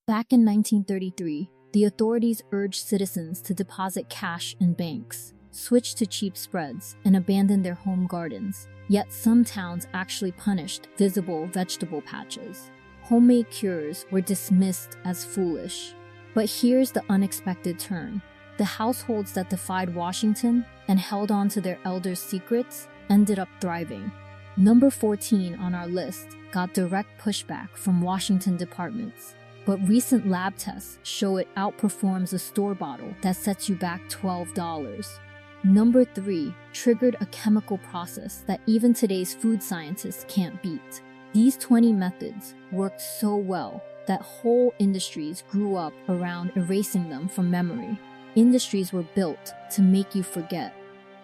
Back in 1933, the authorities urged citizens to deposit cash in banks, switch to cheap spreads, and abandon their home gardens. Yet some towns actually punished visible vegetable patches. Homemade cures were dismissed as foolish. But here's the unexpected turn. The households that defied Washington and held on to their elders' secrets ended up thriving. Number 14 on our list got direct pushback from Washington departments, but recent lab tests show it outperforms a store bottle that sets you back $12. Number 3 triggered a chemical process that even today's food scientists can't beat. These 20 methods worked so well that whole industries grew up around erasing them from memory. Industries were built to make you forget.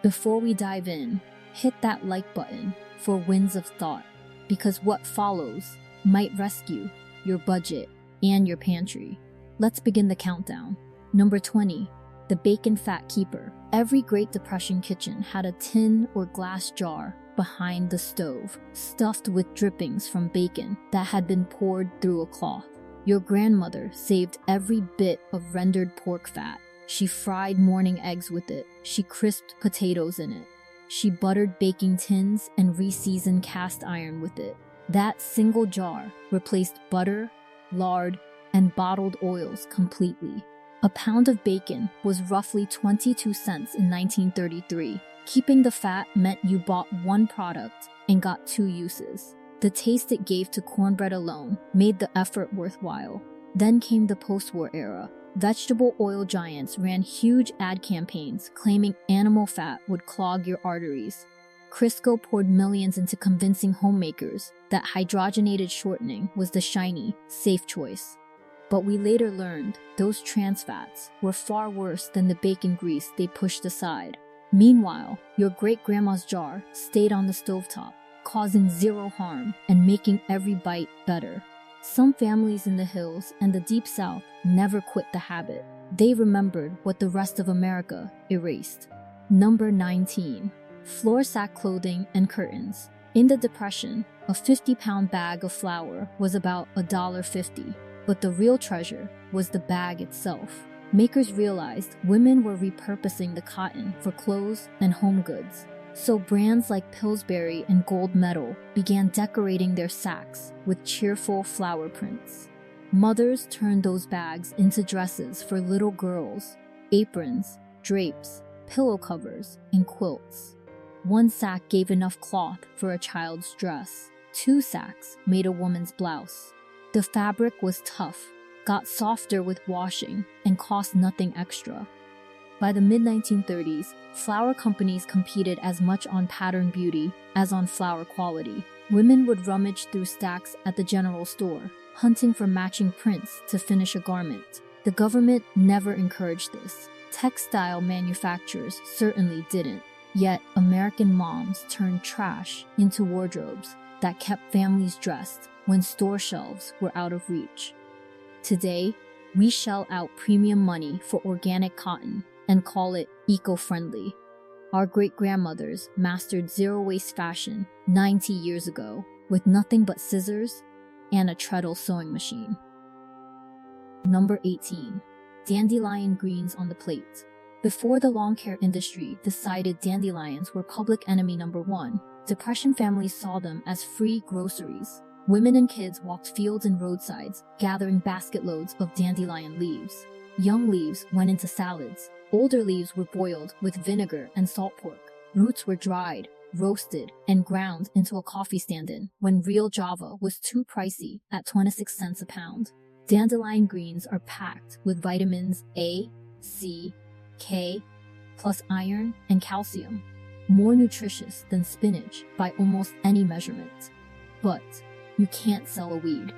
Before we dive in, hit that like button for wins of thought, because what follows might rescue your budget and your pantry. Let's begin the countdown. Number 20, the bacon fat keeper. Every Great Depression kitchen had a tin or glass jar behind the stove, stuffed with drippings from bacon that had been poured through a cloth. Your grandmother saved every bit of rendered pork fat. She fried morning eggs with it. She crisped potatoes in it. She buttered baking tins and re-seasoned cast iron with it. That single jar replaced butter, lard, and bottled oils completely. A pound of bacon was roughly 22 cents in 1933. Keeping the fat meant you bought one product and got two uses. The taste it gave to cornbread alone made the effort worthwhile. Then came the post-war era. Vegetable oil giants ran huge ad campaigns claiming animal fat would clog your arteries. Crisco poured millions into convincing homemakers that hydrogenated shortening was the shiny, safe choice. But we later learned those trans fats were far worse than the bacon grease they pushed aside. Meanwhile, your great-grandma's jar stayed on the stovetop, causing zero harm and making every bite better. Some families in the hills and the deep south never quit the habit. They remembered what the rest of America erased. Number 19. Floor sack clothing and curtains. In the Depression, a 50-pound bag of flour was about $1.50, but the real treasure was the bag itself. Makers realized women were repurposing the cotton for clothes and home goods. So brands like Pillsbury and Gold Medal began decorating their sacks with cheerful flower prints. Mothers turned those bags into dresses for little girls, aprons, drapes, pillow covers, and quilts. One sack gave enough cloth for a child's dress. 2 sacks made a woman's blouse. The fabric was tough, got softer with washing, and cost nothing extra. By the mid-1930s, flower companies competed as much on pattern beauty as on flower quality. Women would rummage through stacks at the general store, hunting for matching prints to finish a garment. The government never encouraged this. Textile manufacturers certainly didn't. Yet, American moms turned trash into wardrobes that kept families dressed when store shelves were out of reach. Today, we shell out premium money for organic cotton and call it eco-friendly. Our great-grandmothers mastered zero-waste fashion 90 years ago with nothing but scissors and a treadle sewing machine. Number 18. Dandelion greens on the plate. Before the lawn care industry decided dandelions were public enemy number 1, Depression families saw them as free groceries. Women and kids walked fields and roadsides, gathering basket loads of dandelion leaves. Young leaves went into salads. Older leaves were boiled with vinegar and salt pork. Roots were dried, roasted, and ground into a coffee stand-in when real Java was too pricey at 26 cents a pound. Dandelion greens are packed with vitamins A, C, K, plus iron and calcium. More nutritious than spinach by almost any measurement. But you can't sell a weed.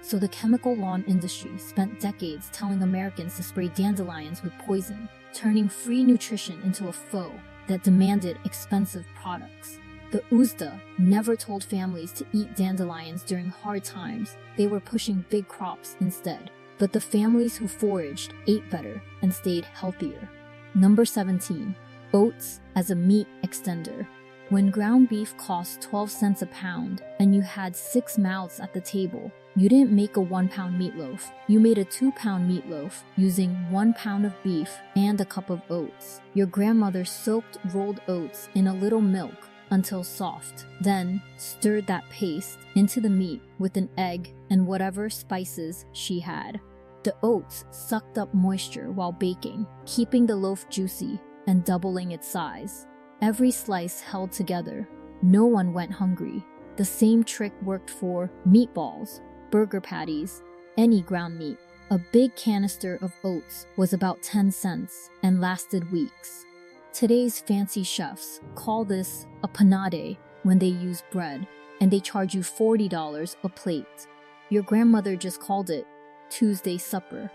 So the chemical lawn industry spent decades telling Americans to spray dandelions with poison, turning free nutrition into a foe that demanded expensive products. The USDA never told families to eat dandelions during hard times. They were pushing big crops instead. But the families who foraged ate better and stayed healthier. Number 17. Oats as a meat extender. When ground beef cost 12 cents a pound and you had 6 mouths at the table, you didn't make a 1-pound meatloaf. You made a 2-pound meatloaf using 1 pound of beef and a cup of oats. Your grandmother soaked rolled oats in a little milk until soft, then stirred that paste into the meat with an egg and whatever spices she had. The oats sucked up moisture while baking, keeping the loaf juicy and doubling its size. Every slice held together. No one went hungry. The same trick worked for meatballs, burger patties, any ground meat. A big canister of oats was about 10 cents and lasted weeks. Today's fancy chefs call this a panade when they use bread, and they charge you $40 a plate. Your grandmother just called it Tuesday supper.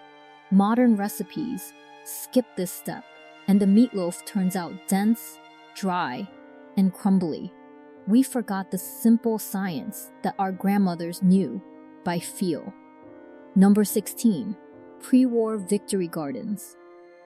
Modern recipes skip this step, and the meatloaf turns out dense, dry, and crumbly. We forgot the simple science that our grandmothers knew by feel. Number 16. Pre-war victory gardens.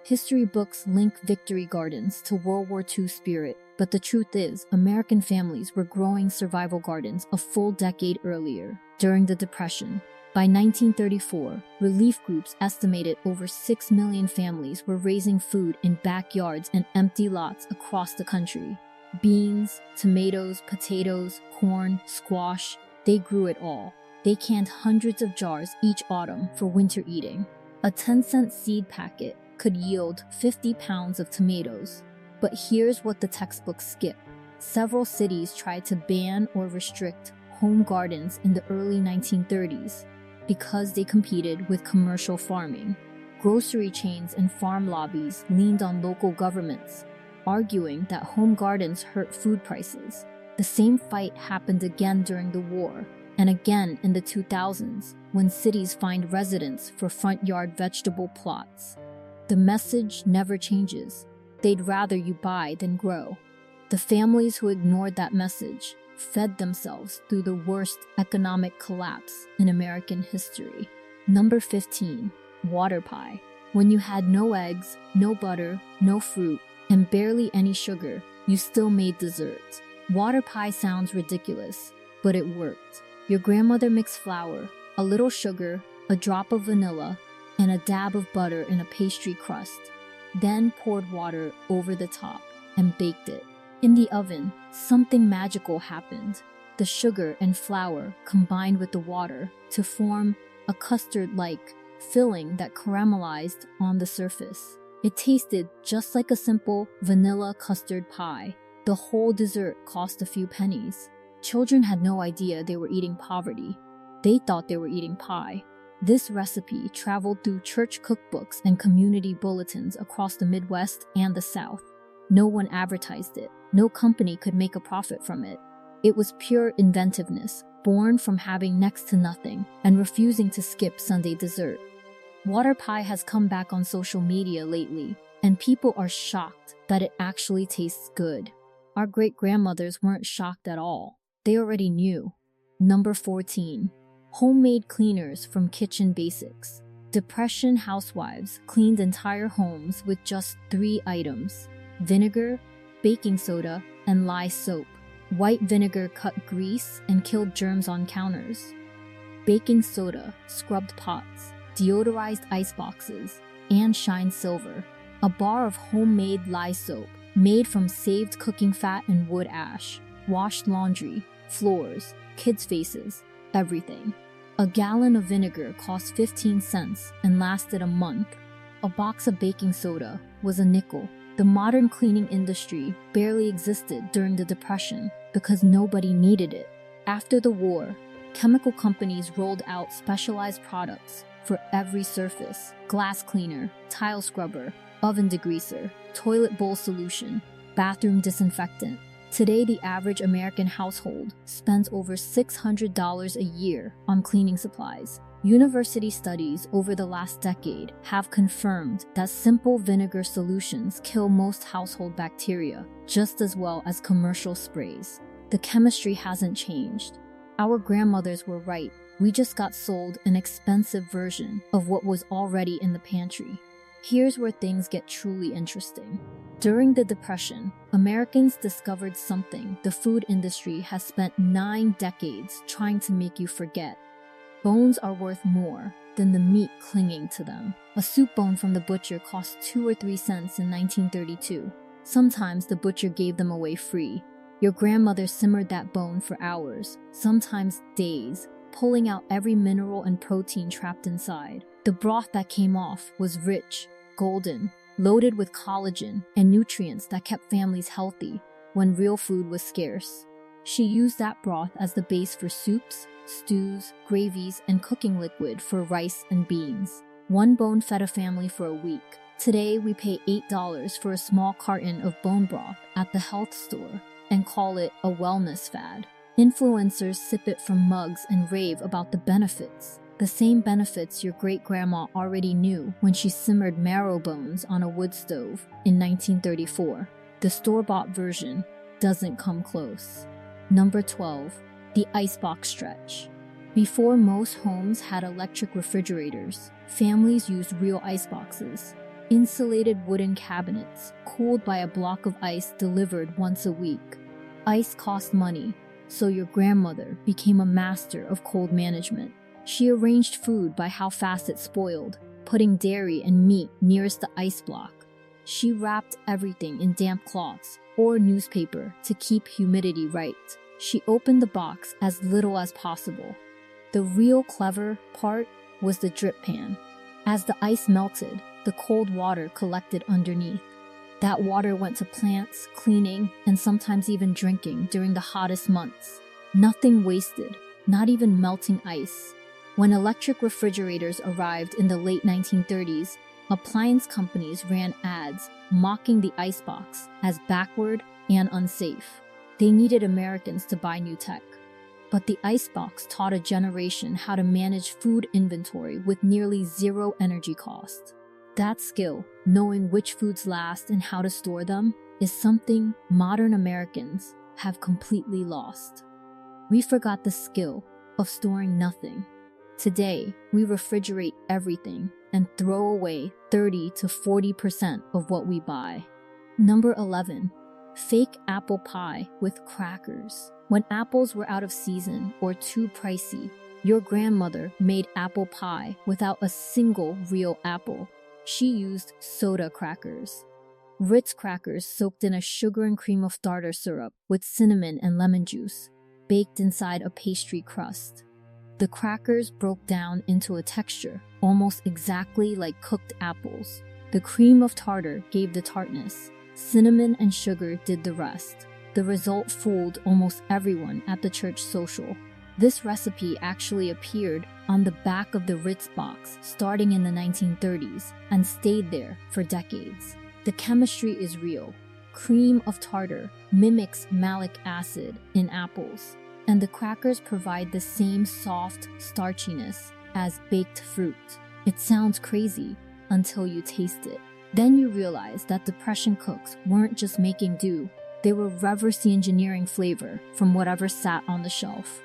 History books link victory gardens to World War II spirit, but the truth is, American families were growing survival gardens a full decade earlier, during the Depression. By 1934, relief groups estimated over 6 million families were raising food in backyards and empty lots across the country. Beans, tomatoes, potatoes, corn, squash, they grew it all. They canned hundreds of jars each autumn for winter eating. A 10-cent seed packet could yield 50 pounds of tomatoes. But here's what the textbooks skip. Several cities tried to ban or restrict home gardens in the early 1930s. Because they competed with commercial farming. Grocery chains and farm lobbies leaned on local governments, arguing that home gardens hurt food prices. The same fight happened again during the war, and again in the 2000s, when cities fined residents for front yard vegetable plots. The message never changes. They'd rather you buy than grow. The families who ignored that message fed themselves through the worst economic collapse in American history. Number 15. Water pie. When you had no eggs, no butter, no fruit, and barely any sugar, you still made desserts. Water pie sounds ridiculous, but it worked. Your grandmother mixed flour, a little sugar, a drop of vanilla, and a dab of butter in a pastry crust, then poured water over the top and baked it. In the oven, something magical happened. The sugar and flour combined with the water to form a custard-like filling that caramelized on the surface. It tasted just like a simple vanilla custard pie. The whole dessert cost a few pennies. Children had no idea they were eating poverty. They thought they were eating pie. This recipe traveled through church cookbooks and community bulletins across the Midwest and the South. No one advertised it. No company could make a profit from it. It was pure inventiveness, born from having next to nothing and refusing to skip Sunday dessert. Water pie has come back on social media lately, and people are shocked that it actually tastes good. Our great-grandmothers weren't shocked at all. They already knew. Number 14. Homemade cleaners from kitchen basics. Depression housewives cleaned entire homes with just 3 items: vinegar, baking soda, and lye soap. White vinegar cut grease and killed germs on counters. Baking soda scrubbed pots, deodorized ice boxes, and shined silver. A bar of homemade lye soap, made from saved cooking fat and wood ash, washed laundry, floors, kids' faces, everything. A gallon of vinegar cost 15 cents and lasted a month. A box of baking soda was a nickel. The modern cleaning industry barely existed during the Depression because nobody needed it. After the war, chemical companies rolled out specialized products for every surface: glass cleaner, tile scrubber, oven degreaser, toilet bowl solution, bathroom disinfectant. Today, the average American household spends over $600 a year on cleaning supplies. University studies over the last decade have confirmed that simple vinegar solutions kill most household bacteria just as well as commercial sprays. The chemistry hasn't changed. Our grandmothers were right. We just got sold an expensive version of what was already in the pantry. Here's where things get truly interesting. During the Depression, Americans discovered something the food industry has spent 9 decades trying to make you forget. Bones are worth more than the meat clinging to them. A soup bone from the butcher cost 2 or 3 cents in 1932. Sometimes the butcher gave them away free. Your grandmother simmered that bone for hours, sometimes days, pulling out every mineral and protein trapped inside. The broth that came off was rich, golden, loaded with collagen and nutrients that kept families healthy when real food was scarce. She used that broth as the base for soups, stews, gravies, and cooking liquid for rice and beans. One bone fed a family for a week. Today, we pay $8 for a small carton of bone broth at the health store and call it a wellness fad. Influencers sip it from mugs and rave about the benefits. The same benefits your great-grandma already knew when she simmered marrow bones on a wood stove in 1934. The store-bought version doesn't come close. Number 12. The icebox stretch. Before most homes had electric refrigerators, families used real iceboxes. Insulated wooden cabinets, cooled by a block of ice delivered once a week. Ice cost money, so your grandmother became a master of cold management. She arranged food by how fast it spoiled, putting dairy and meat nearest the ice block. She wrapped everything in damp cloths or newspaper to keep humidity right. She opened the box as little as possible. The real clever part was the drip pan. As the ice melted, the cold water collected underneath. That water went to plants, cleaning, and sometimes even drinking during the hottest months. Nothing wasted, not even melting ice. When electric refrigerators arrived in the late 1930s, appliance companies ran ads mocking the icebox as backward and unsafe. They needed Americans to buy new tech. But the icebox taught a generation how to manage food inventory with nearly zero energy cost. That skill, knowing which foods last and how to store them, is something modern Americans have completely lost. We forgot the skill of storing nothing. Today, we refrigerate everything and throw away 30 to 40% of what we buy. Number 11. Fake apple pie with crackers. When apples were out of season or too pricey, your grandmother made apple pie without a single real apple. She used soda crackers. Ritz crackers soaked in a sugar and cream of tartar syrup with cinnamon and lemon juice, baked inside a pastry crust. The crackers broke down into a texture, almost exactly like cooked apples. The cream of tartar gave the tartness. Cinnamon and sugar did the rest. The result fooled almost everyone at the church social. This recipe actually appeared on the back of the Ritz box starting in the 1930s and stayed there for decades. The chemistry is real. Cream of tartar mimics malic acid in apples, and the crackers provide the same soft starchiness as baked fruit. It sounds crazy until you taste it. Then you realize that Depression cooks weren't just making do, they were reverse engineering flavor from whatever sat on the shelf.